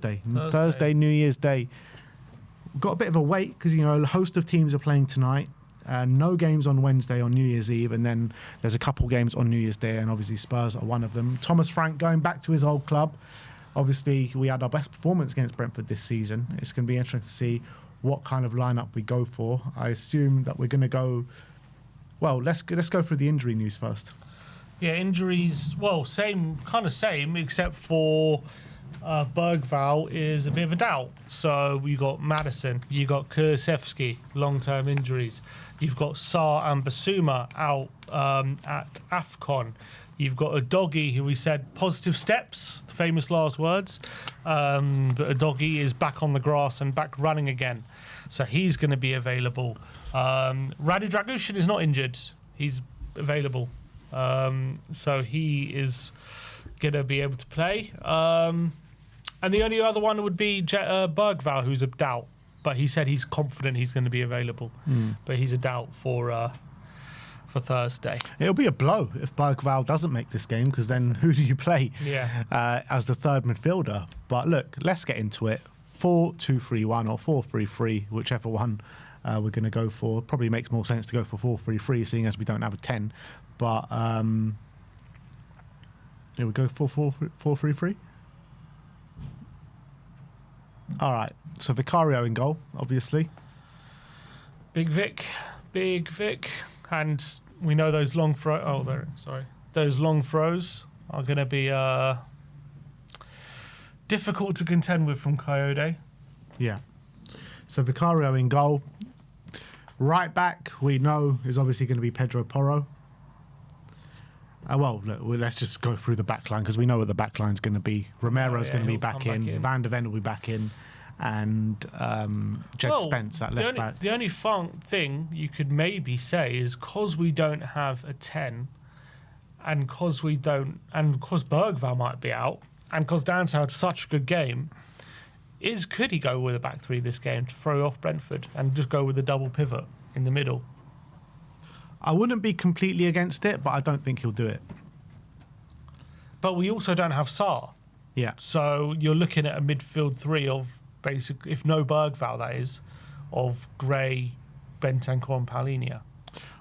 Thursday, New Year's Day. We've got a bit of a wait because, you know, a host of teams are playing tonight. No games on Wednesday on New Year's Eve, and then there's a couple games on New Year's Day, and obviously Spurs are one of them. Thomas Frank going back to his old club. Obviously, we had our best performance against Brentford this season. It's going to be interesting to see what kind of lineup we go for. I assume that we're going to go... Well, let's go through the injury news first. Yeah, injuries, well, same, except for Bergvall is a bit of a doubt. So you got Maddison, you got Kulusevski, long-term injuries. You've got Sarr and Basuma out at AFCON. You've got a doggy who we said positive steps, the famous last words. But a doggy is back on the grass and back running again. So he's going to be available. Radu Dragushin is not injured. He's available. So he is going to be able to play. And the only other one would be Bergvall, who's a doubt. But he said he's confident he's going to be available. But he's a doubt for Thursday. It'll be a blow if Bergvall doesn't make this game, because then who do you play as the third midfielder? But look, let's get into it. 4-2-3-1 or 4-3-3, whichever one we're going to go for. Probably makes more sense to go for 4-3-3, seeing as we don't have a 10. But here we go for 4-3-3. All right, so Vicario in goal, obviously. Big Vic. And we know those long those long throws are going to be difficult to contend with from Coyote. Yeah. So Vicario in goal. Right back, we know, is obviously going to be Pedro Porro. Let's just go through the back line because we know what the back line's going to be. Romero's going to be back in. Van der Ven will be back in. And Jed Spence at left back. The only fun thing you could maybe say is because we don't have a 10, and because Bergvall might be out, and because Dan's had such a good game, could he go with a back three this game to throw off Brentford and just go with a double pivot in the middle? I wouldn't be completely against it, but I don't think he'll do it. But we also don't have Sarr. Yeah. So you're looking at a midfield three of basically, if no Bergvall, that is, of Gray, Bentancur and Paulinho.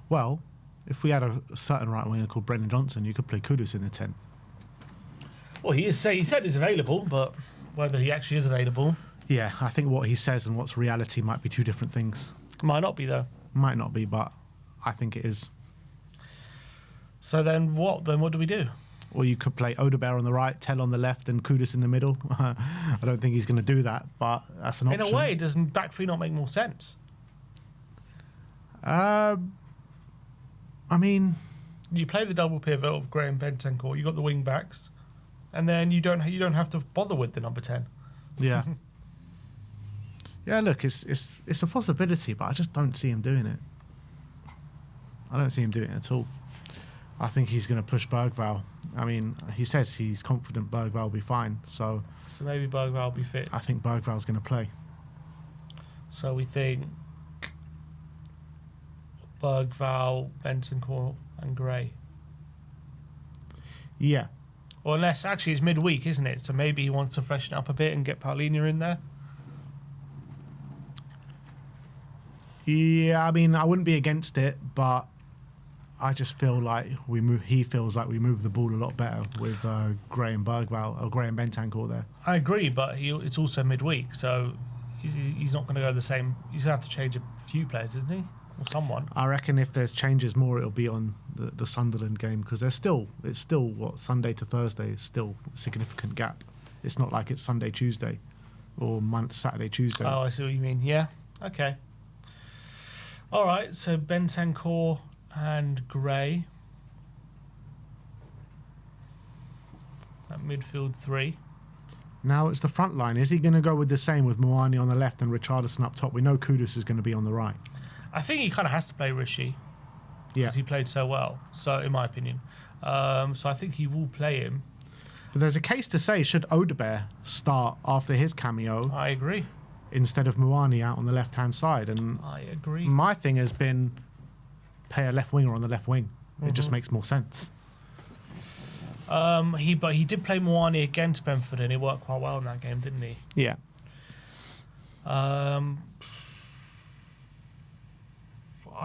Well, if we had a certain right winger called Brendan Johnson, you could play Kudus in the 10. Well, he said he's available, but whether he actually is available... Yeah, I think what he says and what's reality might be two different things. Might not be, though. Might not be, but I think it is. So then what? Then what do we do? Or you could play Odegaard on the right, Tell on the left, and Kudus in the middle. I don't think he's going to do that, but that's an option. In a way, doesn't back three not make more sense? I mean... You play the double pivot of Gray and Bentancur, you got the wing backs, and then you don't have to bother with the number 10. Yeah. Yeah, look, it's a possibility, but I just don't see him doing it. I don't see him doing it at all. I think he's going to push Bergvall. I mean, he says he's confident Bergvall will be fine, so maybe Bergvall will be fit. I think Bergvall's going to play. So we think Bergvall, Bentancur and Gray. Yeah. Or unless, actually, it's midweek, isn't it? So maybe he wants to freshen up a bit and get Paulinho in there. Yeah, I mean, I wouldn't be against it, but I just feel like he feels like we move the ball a lot better with Gray and Bergvall, or Gray and Bentancur there. I agree, but it's also midweek, so he's not going to go the same. He's going to have to change a few players, isn't he? Or someone. I reckon if there's changes more, it'll be on the Sunderland game, because it's still Sunday to Thursday is still a significant gap. It's not like it's Sunday, Tuesday, or Saturday, Tuesday. Oh, I see what you mean. Yeah. Okay. All right. So Bentancur and Gray at midfield three. Now it's the front line. Is he going to go with the same with Moani on the left and Richarlison up top? We know Kudus is going to be on the right. I think he kind of has to play Rishi because he played so well. So, in my opinion, so I think he will play him. But there's a case to say, should Odegaard start after his cameo? I agree. Instead of Moani out on the left-hand side, and I agree. My thing has been pay a left winger on the left wing. It just makes more sense. But he did play Moani against Brentford, and it worked quite well in that game, didn't he? Yeah. I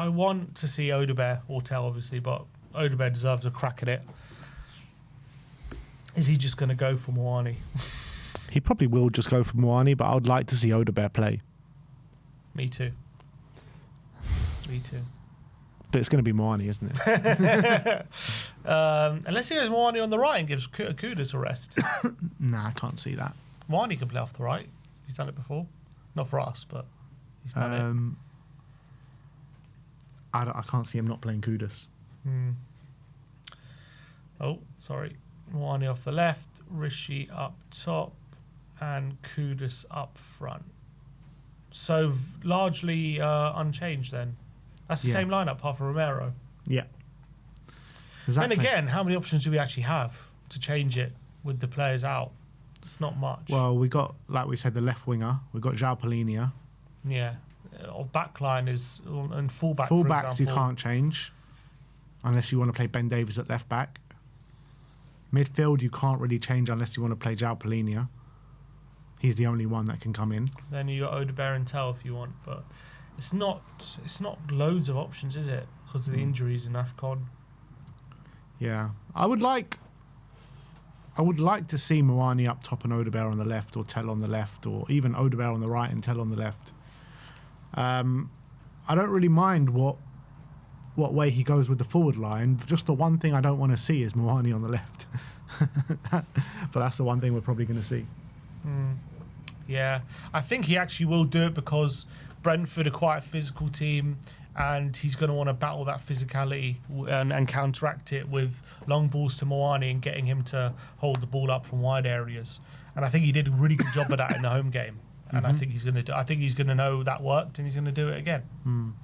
want to see Odebear or Tell, obviously, but Odebear deserves a crack at it. Is he just going to go for Moani? He probably will just go for Moani, but I would like to see Odebear play. Me too. Me too. But it's going to be Moani, isn't it? Unless he has Moani on the right and gives Kudus a rest. Nah, I can't see that. Moani can play off the right. He's done it before. Not for us, but he's done I can't see him not playing Kudus. Oh, sorry. Moani off the left, Rishi up top, and Kudus up front. So largely unchanged then. That's the same lineup, apart from Romero. Yeah. Exactly. And again, how many options do we actually have to change it with the players out? It's not much. Well, we got, like we said, the left winger. We got João Palhinha. Yeah. Or backline is, and fullback. Fullbacks you can't change unless you want to play Ben Davies at left back. Midfield you can't really change unless you want to play João Palhinha. He's the only one that can come in. Then you got Odebear and Tell if you want, but it's not loads of options, is it? Because of the injuries in AFCON. Yeah, I would like to see Moani up top and Odebear on the left, or Tell on the left, or even Odebear on the right and Tell on the left. I don't really mind what way he goes with the forward line. Just the one thing I don't want to see is Moani on the left. But that's the one thing we're probably going to see. Yeah, I think he actually will do it because Brentford are quite a physical team, and he's going to want to battle that physicality and counteract it with long balls to Moani and getting him to hold the ball up from wide areas. And I think he did a really good job of that in the home game. And I think he's going to know that worked, and he's going to do it again.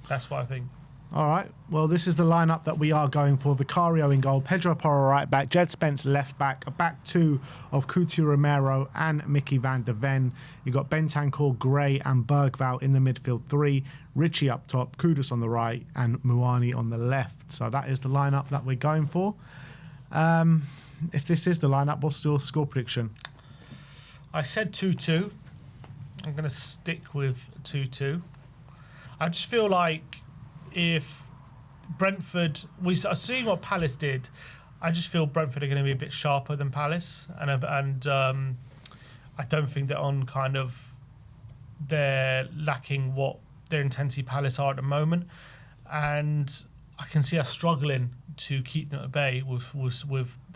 That's what I think. All right. Well, this is the lineup that we are going for. Vicario in goal, Pedro Porro right back, Jed Spence left back, a back two of Cuti Romero and Mickey van der Ven. You've got Bentancur, Gray and Bergvall in the midfield three, Richie up top, Kudus on the right and Moani on the left. So that is the lineup that we're going for. If this is the lineup, what's your score prediction? I said 2-2. I'm going to stick with 2-2. I just feel like if Brentford, we are seeing what Palace did, I just feel Brentford are going to be a bit sharper than Palace, and I don't think they're on kind of, they're lacking what their intensity Palace are at the moment, and I can see us struggling to keep them at bay with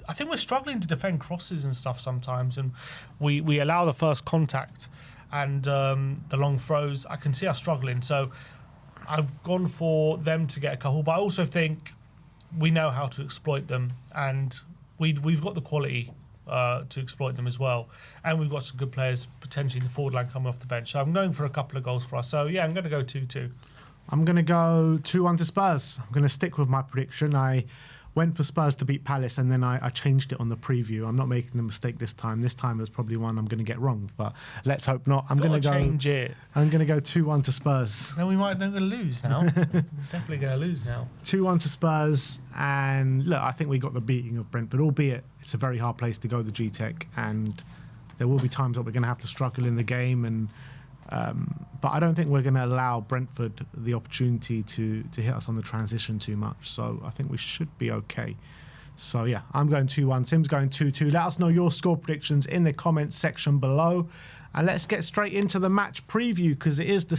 I think we're struggling to defend crosses and stuff sometimes, and we allow the first contact and the long throws. I can see us struggling, so I've gone for them to get a couple, but I also think we know how to exploit them, and we've got the quality to exploit them as well, and we've got some good players potentially in the forward line coming off the bench. So I'm going for a couple of goals for us. So yeah, I'm going to go 2-2. I'm going to go 2-1 to Spurs. I'm going to stick with my prediction. I went for Spurs to beat Palace, and then I changed it on the preview. I'm not making the mistake this time. This time is probably one I'm going to get wrong, but let's hope not. I'm going to change it. I'm going to go 2-1 to Spurs. Then we're going to lose now. Definitely going to lose now. 2-1 to Spurs, and look, I think we got the beating of Brentford, albeit it's a very hard place to go, the G-Tech, and there will be times that we're going to have to struggle in the game, and but I don't think we're going to allow Brentford the opportunity to hit us on the transition too much. So I think we should be okay. So yeah, I'm going 2-1. Tim's going 2-2. Let us know your score predictions in the comments section below. And let's get straight into the match preview, because it is the